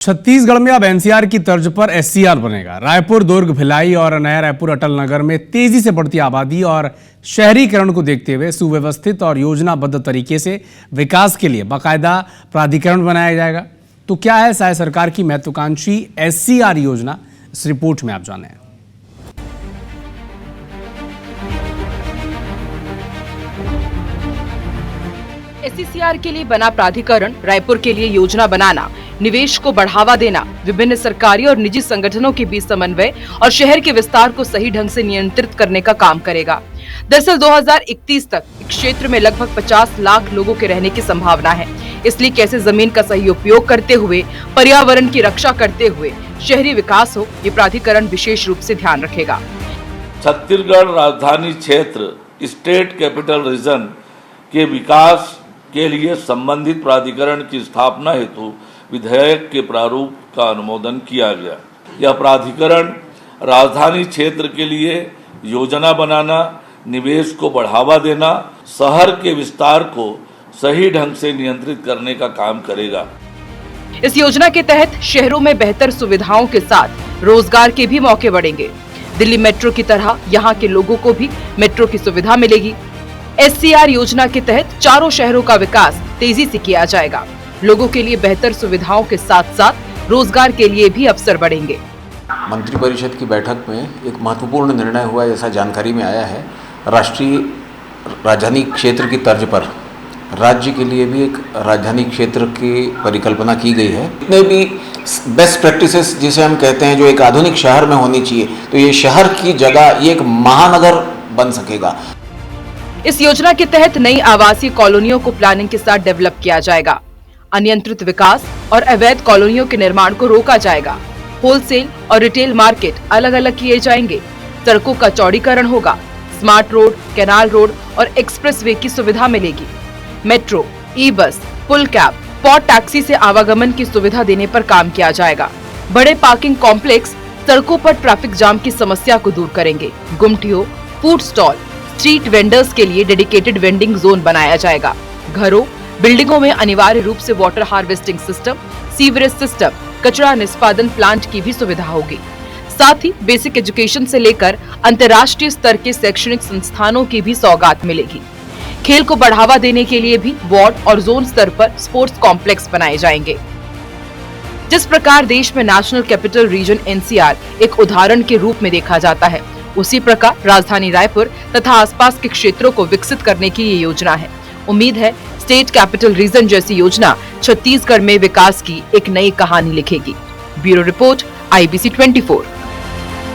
छत्तीसगढ़ में अब एनसीआर की तर्ज पर एससीआर बनेगा। रायपुर, दुर्ग, भिलाई और नया रायपुर अटल नगर में तेजी से बढ़ती आबादी और शहरीकरण को देखते हुए सुव्यवस्थित और योजनाबद्ध तरीके से विकास के लिए बाकायदा प्राधिकरण बनाया जाएगा। तो क्या है राज्य सरकार की महत्वाकांक्षी एससीआर योजना, इस रिपोर्ट में आप जानें। एससीआर के लिए बना प्राधिकरण रायपुर के लिए योजना बनाना, निवेश को बढ़ावा देना, विभिन्न सरकारी और निजी संगठनों के बीच समन्वय और शहर के विस्तार को सही ढंग से नियंत्रित करने का काम करेगा। दरअसल 2031 तक क्षेत्र में लगभग 50 लाख लोगों के रहने की संभावना है। इसलिए कैसे जमीन का सही उपयोग करते हुए पर्यावरण की रक्षा करते हुए शहरी विकास हो, ये प्राधिकरण विशेष रूप से ध्यान रखेगा। छत्तीसगढ़ राजधानी क्षेत्र स्टेट कैपिटल रीजन के विकास के लिए संबंधित प्राधिकरण की स्थापना हेतु विधेयक के प्रारूप का अनुमोदन किया गया। यह प्राधिकरण राजधानी क्षेत्र के लिए योजना बनाना, निवेश को बढ़ावा देना, शहर के विस्तार को सही ढंग से नियंत्रित करने का काम करेगा। इस योजना के तहत शहरों में बेहतर सुविधाओं के साथ रोजगार के भी मौके बढ़ेंगे। दिल्ली मेट्रो की तरह यहाँ के लोगों को भी मेट्रो की सुविधा मिलेगी। एससीआर योजना के तहत चारों शहरों का विकास तेजी से किया जाएगा। लोगों के लिए बेहतर सुविधाओं के साथ साथ रोजगार के लिए भी अवसर बढ़ेंगे। मंत्रिपरिषद की बैठक में एक महत्वपूर्ण निर्णय हुआ, जैसा जानकारी में आया है। राष्ट्रीय राजधानी क्षेत्र की तर्ज पर राज्य के लिए भी एक राजधानी क्षेत्र की परिकल्पना की गई है। इतने भी बेस्ट प्रैक्टिसेस जिसे हम कहते हैं, जो एक आधुनिक शहर में होनी चाहिए, तो ये शहर की जगह ये एक महानगर बन सकेगा। इस योजना के तहत नई आवासीय कॉलोनियों को प्लानिंग के साथ डेवलप किया जाएगा। अनियंत्रित विकास और अवैध कॉलोनियों के निर्माण को रोका जाएगा। होलसेल और रिटेल मार्केट अलग अलग किए जाएंगे। सड़कों का चौड़ीकरण होगा। स्मार्ट रोड, कैनाल रोड और एक्सप्रेस वे की सुविधा मिलेगी। मेट्रो, ई बस, पुल कैब, पॉड टैक्सी से आवागमन की सुविधा देने पर काम किया जाएगा। बड़े पार्किंग कॉम्प्लेक्स सड़कों पर ट्रैफिक जाम की समस्या को दूर करेंगे। गुमटियों, फूड स्टॉल, स्ट्रीट वेंडर्स के लिए डेडिकेटेड वेंडिंग जोन बनाया जाएगा। घरों, बिल्डिंगों में अनिवार्य रूप से water harvesting system, sewerage system, कचरा निष्पादन प्लांट की भी सुविधा होगी। साथ ही बेसिक एजुकेशन से लेकर अंतर्राष्ट्रीय स्तर के शैक्षणिक संस्थानों की भी सौगात मिलेगी। खेल को बढ़ावा देने के लिए भी वार्ड और जोन स्तर पर स्पोर्ट्स कॉम्प्लेक्स बनाए जाएंगे। जिस प्रकार देश में नेशनल कैपिटल रीजन एनसीआर एक उदाहरण के रूप में देखा जाता है, उसी प्रकार राजधानी रायपुर तथा आसपास के क्षेत्रों को विकसित करने की ये योजना है। उम्मीद है स्टेट कैपिटल रीजन जैसी योजना छत्तीसगढ़ में विकास की एक नई कहानी लिखेगी। Bureau report, IBC 24।